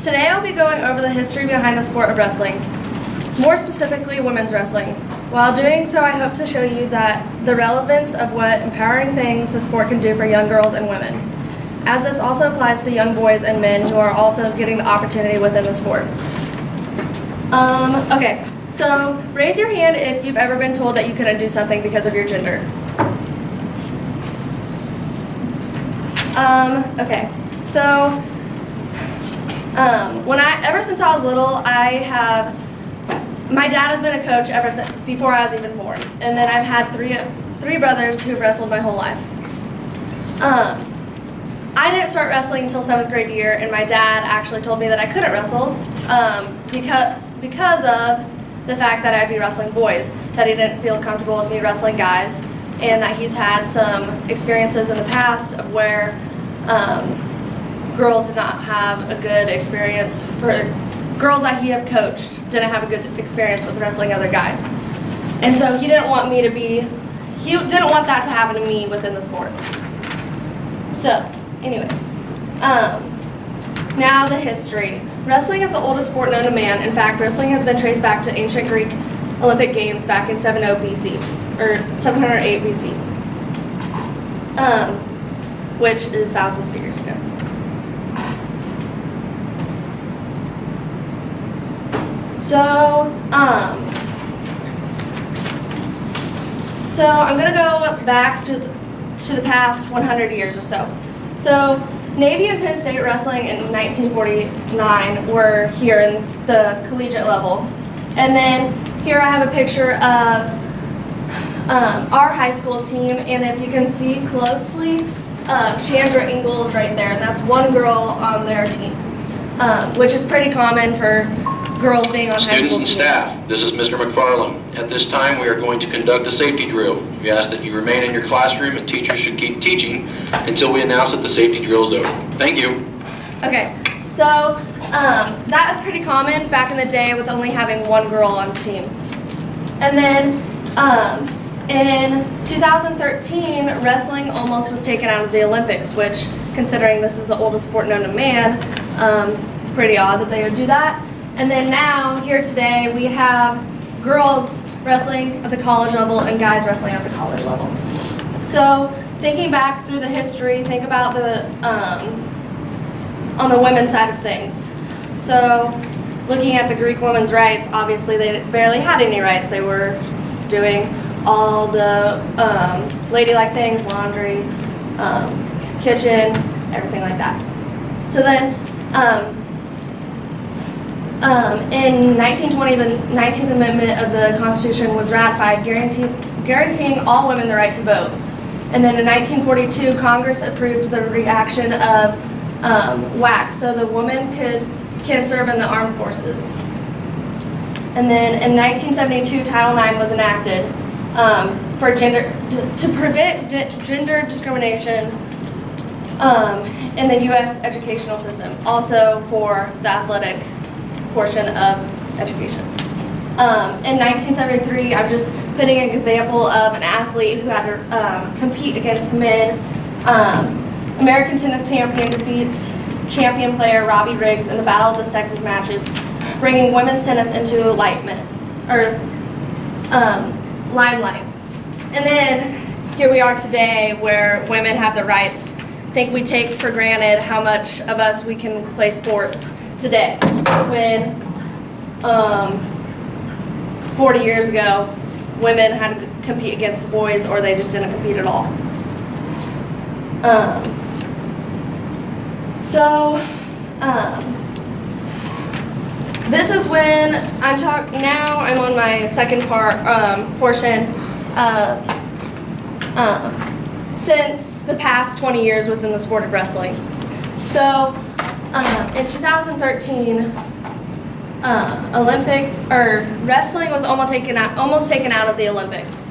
Today I'll be going over the history behind the sport of wrestling, more specifically women's wrestling. While doing so, I hope to show you that the relevance of what empowering things the sport can do for young girls and women, as this also applies to young boys and men who are also getting the opportunity within the sport. Okay, so raise your hand if you've ever been told that you couldn't do something because of your gender. Okay, so ever since I was little, my dad has been a coach ever since before I was even born, and then I've had three brothers who've wrestled my whole life. I didn't start wrestling until 7th grade year, and my dad actually told me that I couldn't wrestle because of the fact that I'd be wrestling boys, that he didn't feel comfortable with me wrestling guys, and that he's had some experiences in the past of where girls did not have a good experience, for girls that he had coached didn't have a good experience with wrestling other guys. And so he didn't want that to happen to me within the sport. So, anyways, now the history. Wrestling is the oldest sport known to man. In fact, wrestling has been traced back to ancient Greek Olympic Games back in 708 BC, or 708 BC, which is thousands of years ago. So I'm going to go back to the past 100 years or so. So Navy and Penn State wrestling in 1949 were here in the collegiate level. And then here I have a picture of our high school team, and if you can see closely, Chandra Ingalls right there, and that's one girl on their team, which is pretty common for girls being on high school teams. teams. Students and staff, this is Mr. McFarland. At this time, we are going to conduct a safety drill. We ask that you remain in your classroom, and teachers should keep teaching until we announce that the safety drill is over. Thank you. Okay, so that is pretty common back in the day with only having one girl on the team. And then in 2013, wrestling almost was taken out of the Olympics, which, considering this is the oldest sport known to man, pretty odd that they would do that. And then now, here today, we have girls wrestling at the college level and guys wrestling at the college level. So, thinking back through the history, think about on the women's side of things. So, looking at the Greek women's rights, obviously they barely had any rights. They were doing all the ladylike things, laundry, kitchen, everything like that. So then, in 1920, the 19th Amendment of the Constitution was ratified, guaranteeing all women the right to vote. And then in 1942, Congress approved the reaction of WAC, so the woman can serve in the armed forces. And then in 1972, Title IX was enacted for to prevent gender discrimination in the U.S. educational system, also for the athletic portion of education. In 1973, I'm just putting an example of an athlete who had to compete against men. American tennis champion defeats champion player Robbie Riggs in the Battle of the Sexes matches, bringing women's tennis into limelight. And then here we are today, where women have the rights. I think we take for granted how much of us we can play sports today, when 40 years ago, women had to compete against boys, or they just didn't compete at all. This is when now I'm on my second portion since the past 20 years within the sport of wrestling. So in 2013, wrestling was almost taken out of the Olympics.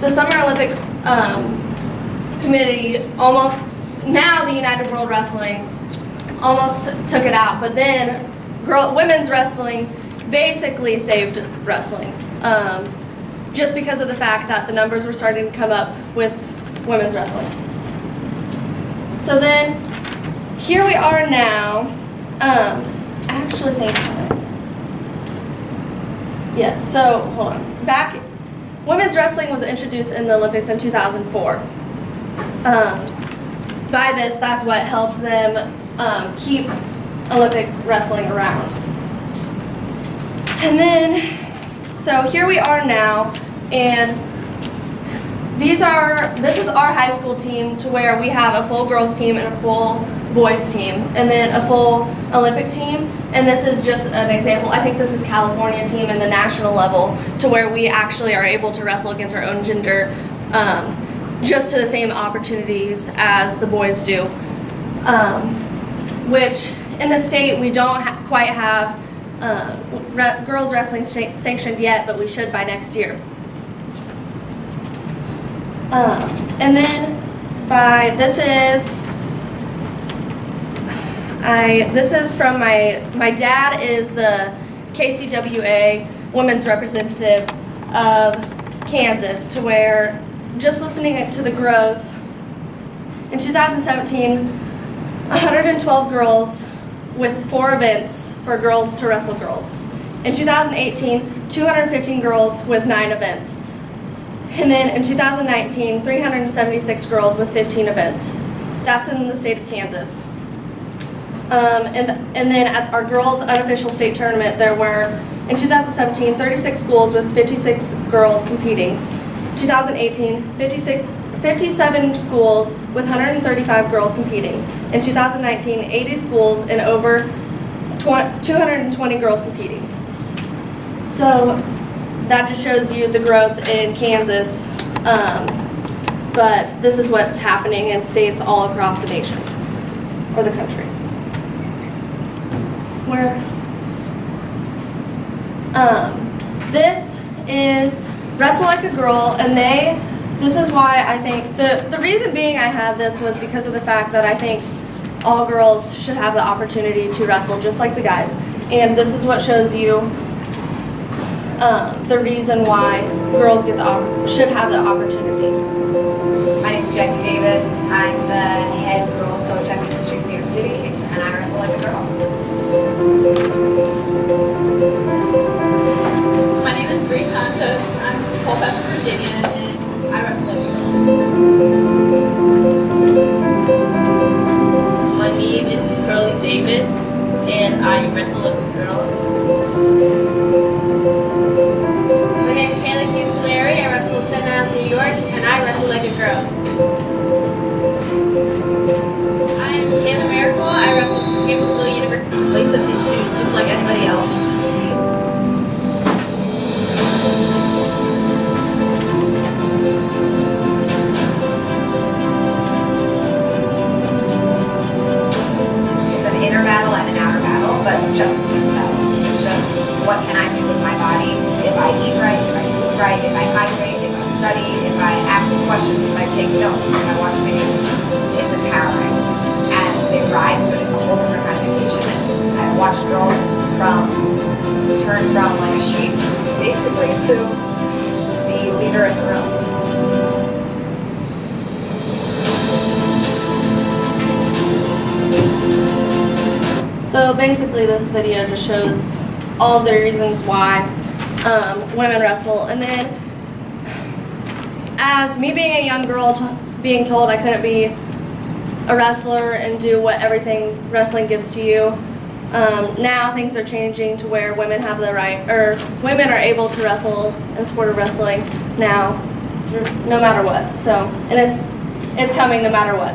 The Summer Olympic Committee now the United World Wrestling almost took it out, but then women's wrestling basically saved wrestling, just because of the fact that the numbers were starting to come up with women's wrestling. So then here we are now. I actually think yes, so hold on. Women's wrestling was introduced in the Olympics in 2004. By this, that's what helped them keep Olympic wrestling around. And then, so here we are now, and this is our high school team, to where we have a full girls team and a full boys team, and then a full Olympic team. And this is just an example. I think this is California team in the national level, to where we actually are able to wrestle against our own gender, just to the same opportunities as the boys do. Which in the state we don't quite have girls wrestling sanctioned yet, but we should by next year. And then this is from my dad is the KCWA women's representative of Kansas, to where just listening to the growth in 2017, 112 girls with 4 events for girls to wrestle girls. In 2018, 215 girls with 9 events. And then in 2019, 376 girls with 15 events. That's in the state of Kansas. And then at our girls' unofficial state tournament, there were, in 2017, 36 schools with 56 girls competing. 2018, 57 schools with 135 girls competing. In 2019, 80 schools and over 220 girls competing. So that just shows you the growth in Kansas, but this is what's happening in states all across the nation, or the country. This is Wrestle Like a Girl, and this is why I think, the reason being I had this was because of the fact that I think all girls should have the opportunity to wrestle just like the guys, and this is what shows you the reason why girls should have the opportunity. My name is Jackie Davis. I'm the head girls coach at the Streets New York City, and I wrestle like a girl. My name is Grace Santos. I'm from Culpeper, Virginia, and I wrestle like a girl. My name is Curly David, and I wrestle like a girl. My name is Haley Cancelleri. I wrestle in Staten Island, New York, and I wrestle like a girl. I'm Hannah Miracle. I wrestle from Campbellsville University. Lace up these shoes just like anybody else. It's an inner battle and an outer battle, but just with themselves. Just what can I do with my body? If I eat right, if I sleep right, if I hydrate, if I study, if I ask questions, if I take notes, if I watch videos. It's empowering. And they rise to it in a whole different kind of occasion. And I've watched girls turn from like a sheep, basically, to be leader in the room. So basically this video just shows all of the reasons why women wrestle. And then, as me being a young girl being told I couldn't be a wrestler and do what everything wrestling gives to you, now things are changing to where women have the right, or women are able to wrestle in sport of wrestling now, no matter what. So, and it's coming no matter what.